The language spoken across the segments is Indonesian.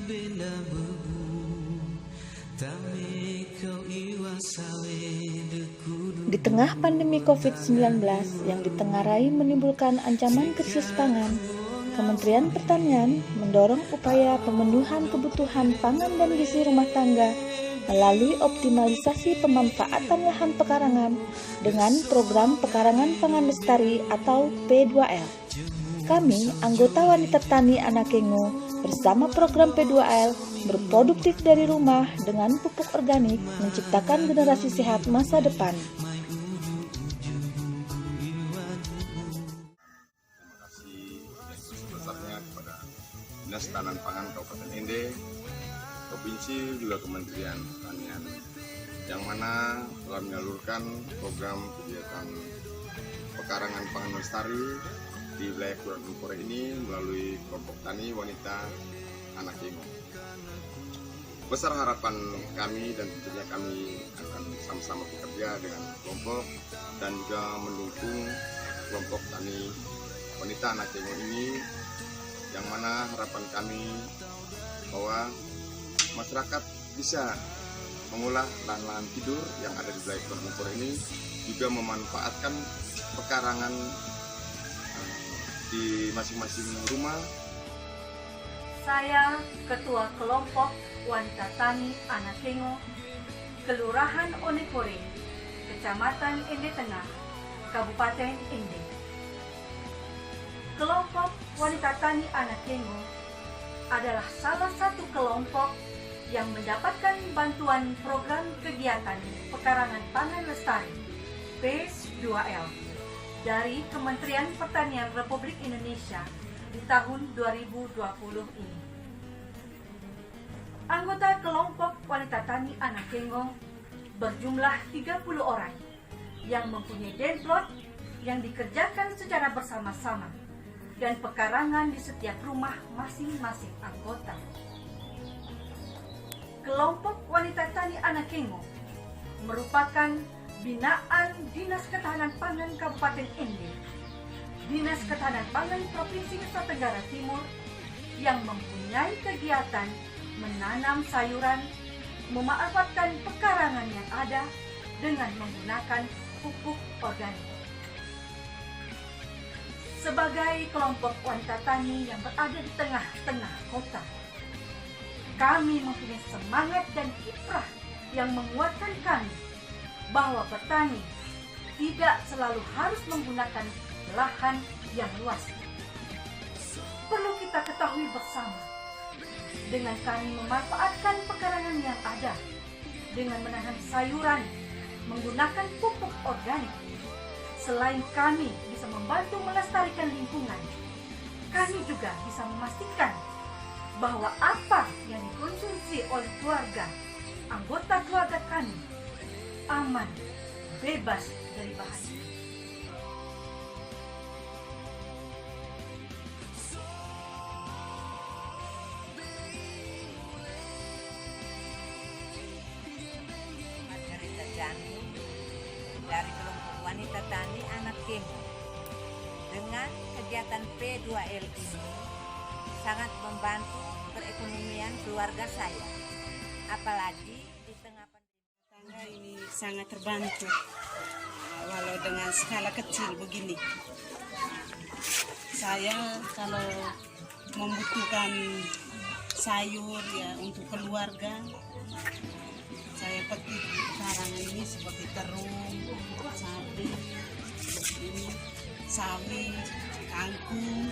Di tengah pandemi COVID-19 yang ditengarai menimbulkan ancaman krisis pangan, Kementerian Pertanian mendorong upaya pemenuhan kebutuhan pangan dan gizi rumah tangga melalui optimalisasi pemanfaatan lahan pekarangan dengan program Pekarangan Pangan Lestari atau P2L. Kami, anggota wanita tani Anakengo, bersama program P2L berproduktif dari rumah dengan pupuk organik, menciptakan generasi sehat masa depan. Dinas Tanan Pangan Kabupaten Ende, Provinsi juga Kementerian Pertanian, yang mana telah menyalurkan program kegiatan Pekarangan Pangan Lestari di wilayah Kelurahan Empore ini melalui kelompok tani wanita Anakengo. Besar harapan kami dan tentunya kami akan sama-sama bekerja dengan kelompok dan juga mendukung kelompok tani wanita Anakengo ini, yang mana harapan kami bahwa masyarakat bisa mengolah lahan-lahan tidur yang ada di wilayah Kelurahan Empore ini, juga memanfaatkan pekarangan di masing-masing rumah. Saya Ketua Kelompok Wanita Tani Anakengo, Kelurahan Onepore, Kecamatan Ende Tengah, Kabupaten Ende. Kelompok Wanita Tani Anakengo adalah salah satu kelompok yang mendapatkan bantuan program kegiatan Pekarangan Pangan Lestari P2L dari Kementerian Pertanian Republik Indonesia di tahun 2020 ini. Anggota kelompok Wanita Tani Anakengo berjumlah 30 orang yang mempunyai denplot yang dikerjakan secara bersama-sama dan pekarangan di setiap rumah masing-masing anggota. Kelompok Wanita Tani Anakengo merupakan binaan Dinas Ketahanan Pangan Kabupaten Ende, Dinas Ketahanan Pangan Provinsi Nusa Tenggara Timur, yang mempunyai kegiatan menanam sayuran, memanfaatkan pekarangan yang ada dengan menggunakan pupuk organik. Sebagai kelompok wanita tani yang berada di tengah-tengah kota, kami mempunyai semangat dan kiprah yang menguatkan kami bahwa bertani tidak selalu harus menggunakan lahan yang luas. Perlu kita ketahui bersama, dengan kami memanfaatkan pekarangan yang ada, dengan menanam sayuran, menggunakan pupuk organik, selain kami bisa membantu melestarikan lingkungan, kami juga bisa memastikan bahwa apa yang dikonsumsi oleh keluarga, anggota keluarga kami, aman, bebas dari bahaya. Margarita Jantung dari kelompok wanita tani Anakengo. Dengan kegiatan P2L ini sangat membantu perekonomian keluarga saya, apalagi di tengah tangga ini sangat terbantu, walau dengan skala kecil begini. Saya kalau membutuhkan sayur ya untuk keluarga, saya petik pekarangan ini seperti terung, cabai, ini sawi, kangkung.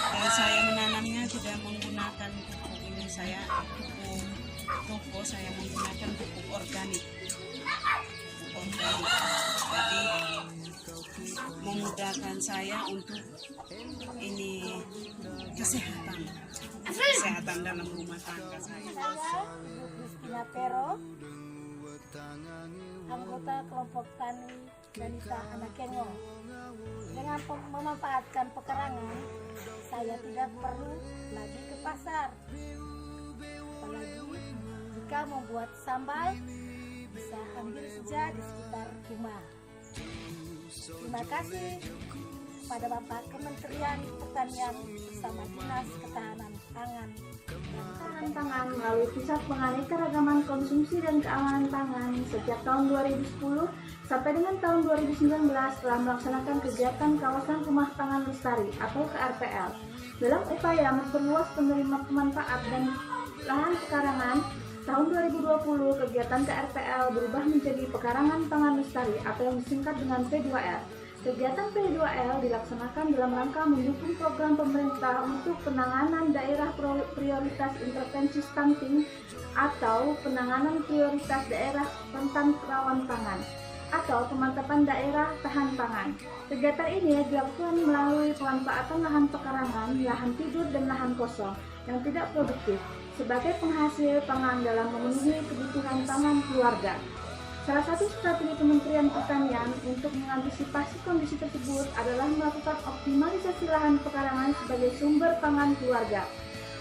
Dan saya menanamnya tidak menggunakan pupuk ini, saya pupuk toko, saya menggunakan pupuk organik. Jadi memudahkan saya untuk ini kesehatan dalam rumah tangga saya. Saya Pero, anggota kelompok tani wanita Anakengo. Dengan memanfaatkan pekarangan, saya tidak perlu lagi ke pasar. Apalagi jika membuat sambal, bisa ambil saja di sekitar rumah. Terima kasih pada Bapak Kementerian Pertanian bersama Dinas Ketahanan pangan. Ketahanan pangan melalui Pusat Penganekaragaman Konsumsi dan Keamanan Pangan sejak tahun 2010 sampai dengan tahun 2019 telah melaksanakan kegiatan Kawasan Rumah Pangan Lestari atau KRPL dalam upaya memperluas penerima pemanfaat dan lahan pekarangan. Tahun 2020 kegiatan KRPL berubah menjadi Pekarangan Pangan Lestari atau yang disingkat dengan P2L. Kegiatan P2L dilaksanakan dalam rangka mendukung program pemerintah untuk penanganan daerah prioritas intervensi stunting atau penanganan prioritas daerah rentan rawan pangan atau pemantapan daerah tahan pangan. Kegiatan ini dilakukan melalui pemanfaatan lahan pekarangan, lahan tidur, dan lahan kosong yang tidak produktif sebagai penghasil pangan dalam memenuhi kebutuhan pangan keluarga. Salah satu strategi Kementerian Pertanian untuk mengantisipasi kondisi tersebut adalah melakukan optimalisasi lahan pekarangan sebagai sumber pangan keluarga.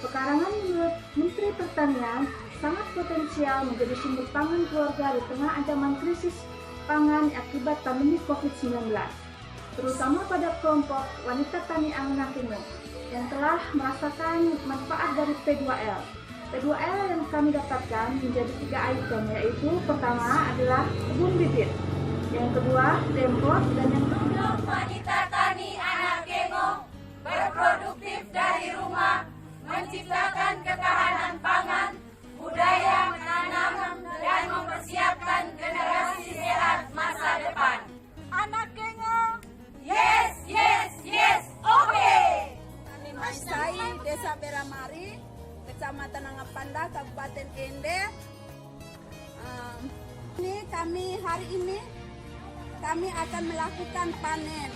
Pekarangan menurut Menteri Pertanian sangat potensial menjadi sumber pangan keluarga di tengah ancaman krisis pangan akibat pandemi COVID-19, terutama pada kelompok wanita tani Angnakino yang telah merasakan manfaat dari P2L. P2L yang kami dapatkan menjadi 3 item, yaitu pertama adalah kebun bibit, yang kedua dempot, dan yang ketiga Wanita tani Anakkengo berproduktif dari rumah, menciptakan ketahanan pangan, budaya menanam dan mempersiapkan generasi sehat masa depan. Anakkengo, yes, yes, yes, oke. Kami Maisai, Desa Beramari, Kecamatan Angapanda, Kabupaten Ende. Hari ini kami akan melakukan panen.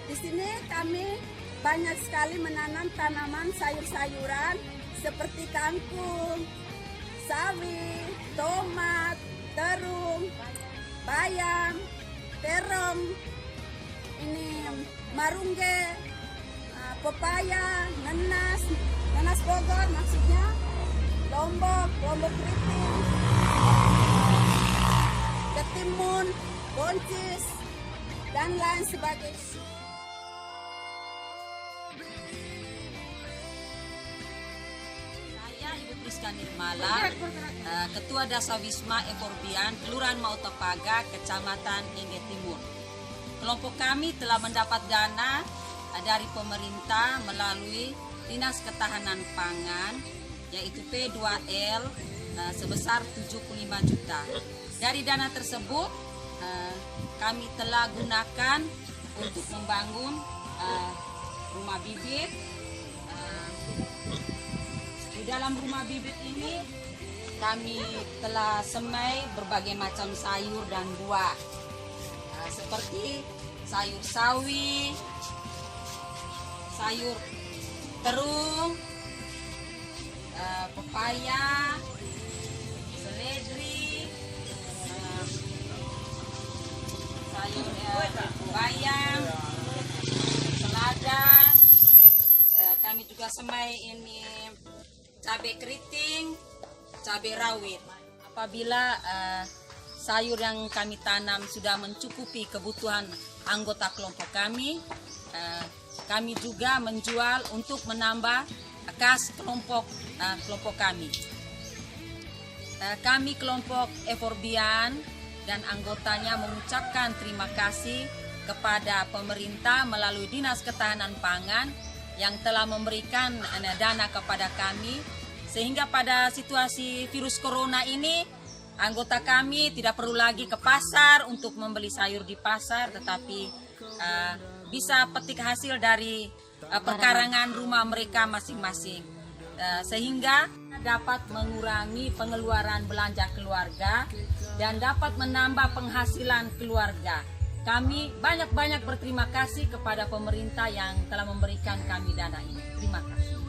Di sini kami banyak sekali menanam tanaman sayur-sayuran seperti kangkung, sawi, tomat, terung, bayam, terong, ini marungge, pepaya, nanas Bogor maksudnya, lombok keriting, ketimun, buncis, dan lain sebagainya. Saya Ibu Priska Nirmala, Ketua Dasawisma Eforbian, Kelurahan Mautopaga, Kecamatan Ende Timur. Kelompok kami telah mendapat dana dari pemerintah melalui Dinas Ketahanan Pangan, yaitu P2L sebesar 75 juta. Dari dana tersebut kami telah gunakan untuk membangun rumah bibit. Di dalam rumah bibit ini kami telah semai berbagai macam sayur dan buah, seperti sayur sawi, sayur terung, pepaya, seledri, sayur bayam, selada. Kami juga semai ini cabai keriting, cabai rawit. Apabila sayur yang kami tanam sudah mencukupi kebutuhan anggota kelompok kami, kami juga menjual untuk menambah kas kelompok kami. Kami kelompok Eforbian dan anggotanya mengucapkan terima kasih kepada pemerintah melalui Dinas Ketahanan Pangan yang telah memberikan dana kepada kami, sehingga pada situasi virus corona ini anggota kami tidak perlu lagi ke pasar untuk membeli sayur di pasar, tetapi bisa petik hasil dari pekarangan rumah mereka masing-masing, sehingga dapat mengurangi pengeluaran belanja keluarga dan dapat menambah penghasilan keluarga. Kami banyak-banyak berterima kasih kepada pemerintah yang telah memberikan kami dana ini. Terima kasih.